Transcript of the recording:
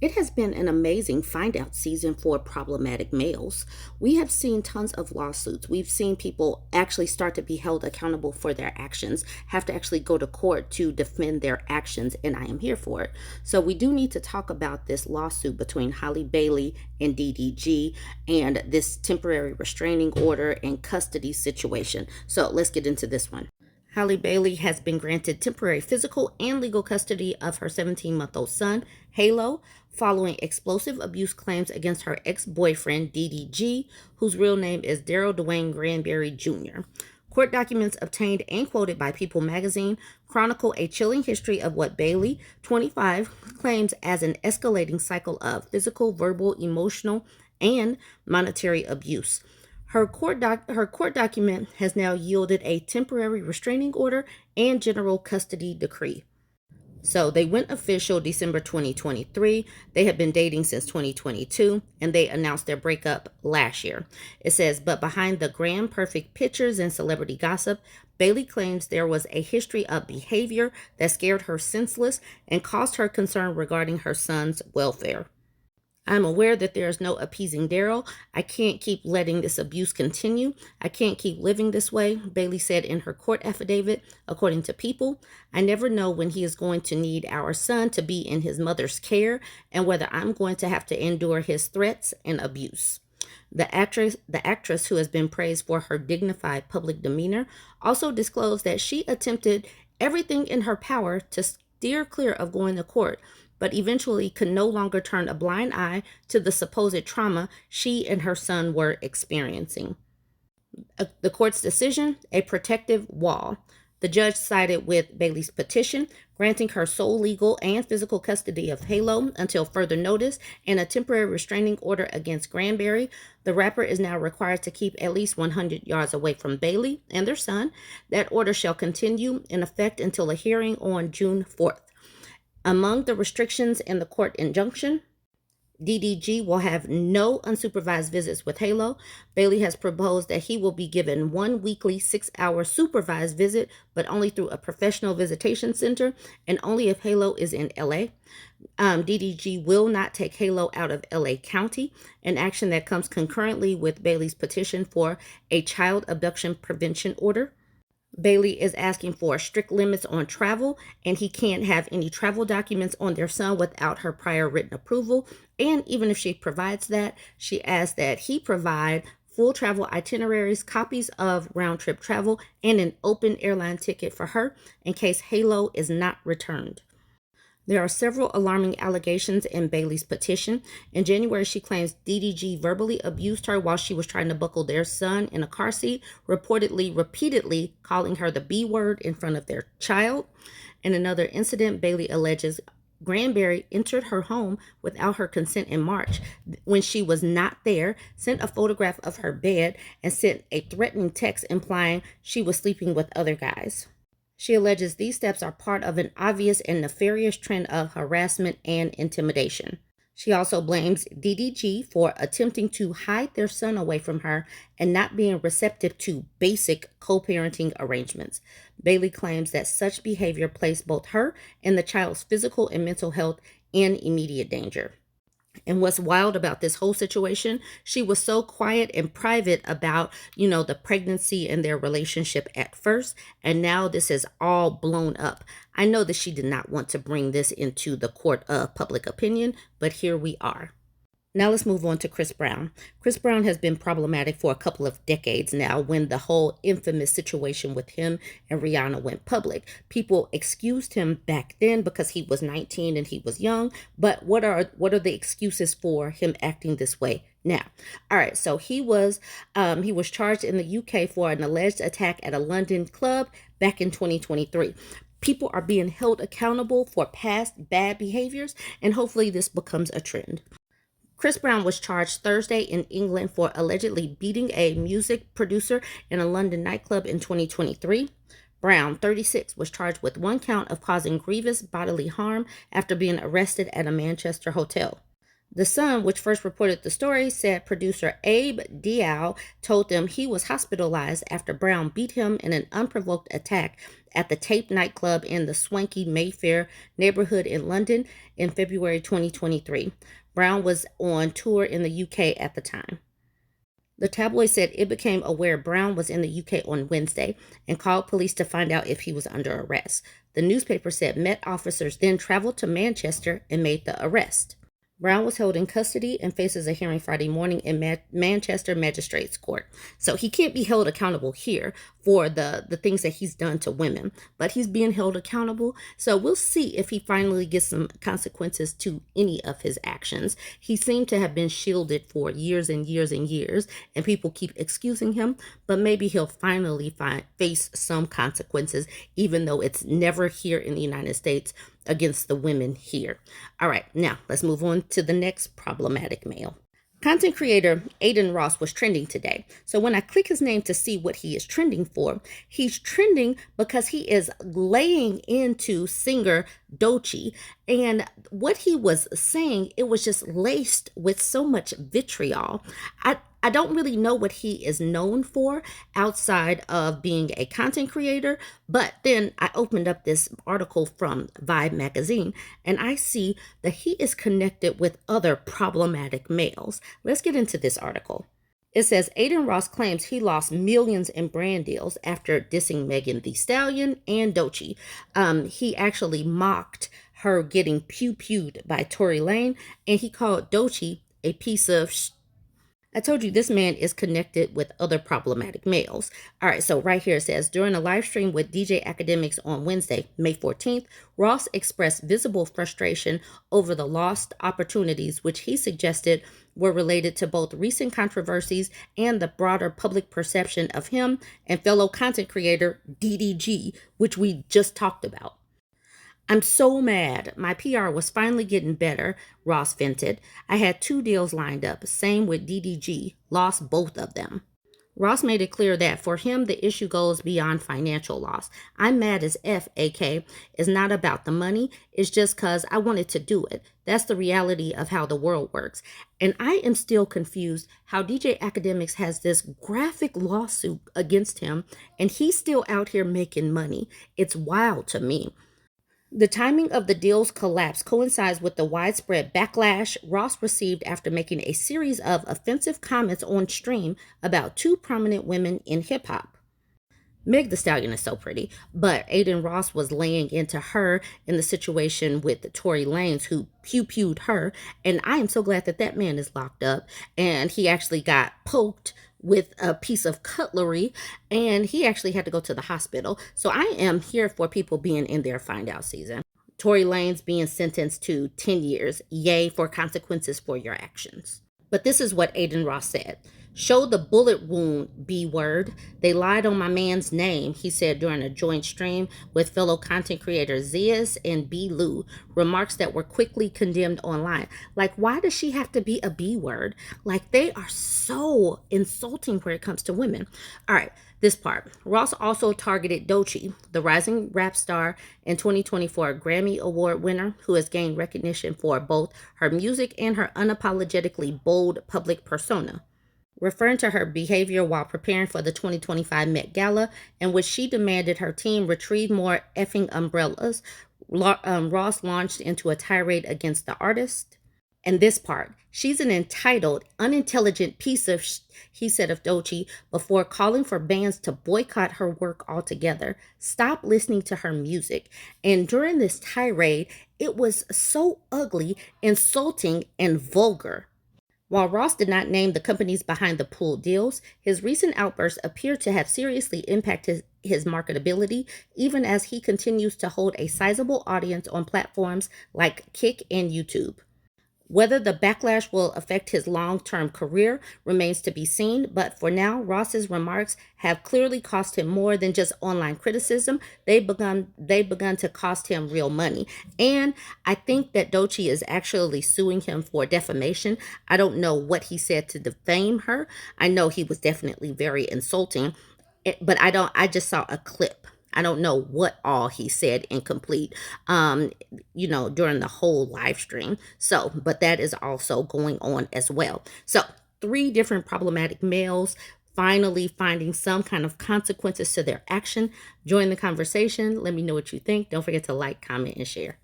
It has been an amazing find out season for problematic males. We have seen tons of lawsuits. We've seen people actually start to be held accountable for their actions, have to actually go to court to defend their actions, and I am here for it. So, we do need to talk about this lawsuit between Halle Bailey and DDG and this temporary restraining order and custody situation. So, let's get into this one. Halle Bailey has been granted temporary physical and legal custody of her 17-month-old son, Halo, following explosive abuse claims against her ex-boyfriend, DDG, whose real name is Daryl Dwayne Granberry Jr. Court documents obtained and quoted by People magazine chronicle a chilling history of what Bailey, 25, claims as an escalating cycle of physical, verbal, emotional, and monetary abuse. Her court document has now yielded a temporary restraining order and general custody decree. So they went official December 2023. They have been dating since 2022, and they announced their breakup last year. It says, but behind the grand perfect pictures and celebrity gossip, Bailey claims there was a history of behavior that scared her senseless and caused her concern regarding her son's welfare. I'm aware that there is no appeasing Daryl. I can't keep letting this abuse continue. I can't keep living this way, Bailey said in her court affidavit, according to People. I never know when he is going to need our son to be in his mother's care and whether I'm going to have to endure his threats and abuse. The actress who has been praised for her dignified public demeanor, also disclosed that she attempted everything in her power to steer clear of going to court, but eventually could no longer turn a blind eye to the supposed trauma she and her son were experiencing. The court's decision, a protective wall. The judge sided with Bailey's petition, granting her sole legal and physical custody of Halo until further notice and a temporary restraining order against Granberry. The rapper is now required to keep at least 100 yards away from Bailey and their son. That order shall continue in effect until a hearing on June 4th. Among the restrictions in the court injunction, DDG will have no unsupervised visits with Halo. Bailey has proposed that he will be given one weekly 6-hour supervised visit, but only through a professional visitation center and only if Halo is in LA. DDG will not take Halo out of LA County, an action that comes concurrently with Bailey's petition for a child abduction prevention order. Bailey is asking for strict limits on travel, and he can't have any travel documents on their son without her prior written approval. And even if she provides that, she asks that he provide full travel itineraries, copies of round-trip travel, and an open airline ticket for her in case Halo is not returned. There are several alarming allegations in Bailey's petition. In January, she claims DDG verbally abused her while she was trying to buckle their son in a car seat, repeatedly calling her the B word in front of their child. In another incident, Bailey alleges Granberry entered her home without her consent in March when she was not there, sent a photograph of her bed, and sent a threatening text implying she was sleeping with other guys. She alleges these steps are part of an obvious and nefarious trend of harassment and intimidation. She also blames DDG for attempting to hide their son away from her and not being receptive to basic co-parenting arrangements. Bailey claims that such behavior placed both her and the child's physical and mental health in immediate danger. And what's wild about this whole situation, she was so quiet and private about, the pregnancy and their relationship at first. And now this is all blown up. I know that she did not want to bring this into the court of public opinion, but here we are. Now let's move on to Chris Brown. Chris Brown has been problematic for a couple of decades now when the whole infamous situation with him and Rihanna went public. People excused him back then because he was 19 and he was young, but what are the excuses for him acting this way now? All right, so he was charged in the UK for an alleged attack at a London club back in 2023. People are being held accountable for past bad behaviors, and hopefully this becomes a trend. Chris Brown was charged Thursday in England for allegedly beating a music producer in a London nightclub in 2023. Brown, 36, was charged with one count of causing grievous bodily harm after being arrested at a Manchester hotel. The Sun, which first reported the story, said producer Abe Dial told them he was hospitalized after Brown beat him in an unprovoked attack at the Tape nightclub in the swanky Mayfair neighborhood in London in February 2023. Brown was on tour in the UK at the time. The tabloid said it became aware Brown was in the UK on Wednesday and called police to find out if he was under arrest. The newspaper said Met officers then traveled to Manchester and made the arrest. Brown was held in custody and faces a hearing Friday morning in Manchester Magistrates Court. So he can't be held accountable here for the things that he's done to women, but he's being held accountable. So we'll see if he finally gets some consequences to any of his actions. He seemed to have been shielded for years and years and years, and people keep excusing him, but maybe he'll finally face some consequences, even though it's never here in the United States against the women here. All right, now let's move on to the next problematic male. Content creator Adin Ross was trending today. So when I click his name to see what he is trending for, he's trending because he is laying into singer Doechii. And what he was saying, it was just laced with so much vitriol. I don't really know what he is known for outside of being a content creator, but then I opened up this article from Vibe magazine and I see that he is connected with other problematic males. Let's get into this article. It says Adin Ross claims he lost millions in brand deals after dissing Megan Thee Stallion and Doechii. He actually mocked her getting pew-pewed by Tory Lanez, and he called Doechii a piece of I told you this man is connected with other problematic males. All right, so right here it says, during a live stream with DJ Academics on Wednesday, May 14th, Ross expressed visible frustration over the lost opportunities, which he suggested were related to both recent controversies and the broader public perception of him and fellow content creator DDG, which we just talked about. I'm so mad. My PR was finally getting better, Ross vented. I had 2 deals lined up, same with DDG, lost both of them. Ross made it clear that for him, the issue goes beyond financial loss. I'm mad as F, AK. It's not about the money. It's just because I wanted to do it. That's the reality of how the world works. And I am still confused how DJ Academics has this graphic lawsuit against him and he's still out here making money. It's wild to me. The timing of the deal's collapse coincides with the widespread backlash Ross received after making a series of offensive comments on stream about 2 prominent women in hip-hop. Meg Thee Stallion is so pretty, but Adin Ross was laying into her in the situation with Tory Lanez, who pew-pewed her, and I am so glad that that man is locked up, and he actually got poked with a piece of cutlery, and he actually had to go to the hospital. So I am here for people being in their find out season. Tory Lanez being sentenced to 10 years. Yay for consequences for your actions. But this is what Adin Ross said. Show the bullet wound, B-word. They lied on my man's name, he said during a joint stream with fellow content creators Zias and B. Lou, remarks that were quickly condemned online. Like, why does she have to be a B-word? Like, they are so insulting where it comes to women. All right, this part. Ross also targeted Doechii, the rising rap star and 2024 Grammy Award winner who has gained recognition for both her music and her unapologetically bold public persona, referring to her behavior while preparing for the 2025 Met Gala, in which she demanded her team retrieve more effing umbrellas. Ross launched into a tirade against the artist. And this part, she's an entitled, unintelligent piece of he said of Doechii before calling for bands to boycott her work altogether. Stop listening to her music. And during this tirade, it was so ugly, insulting, and vulgar. While Ross did not name the companies behind the pooled deals, his recent outbursts appear to have seriously impacted his marketability, even as he continues to hold a sizable audience on platforms like Kick and YouTube. Whether the backlash will affect his long-term career remains to be seen, but for now, Ross's remarks have clearly cost him more than just online criticism. They've begun to cost him real money. And I think that Doechii is actually suing him for defamation. I don't know what he said to defame her. I know he was definitely very insulting, but I just saw a clip. I don't know what all he said incomplete, during the whole live stream. So, but that is also going on as well. So, three different problematic males finally finding some kind of consequences to their action. Join the conversation. Let me know what you think. Don't forget to like, comment, and share.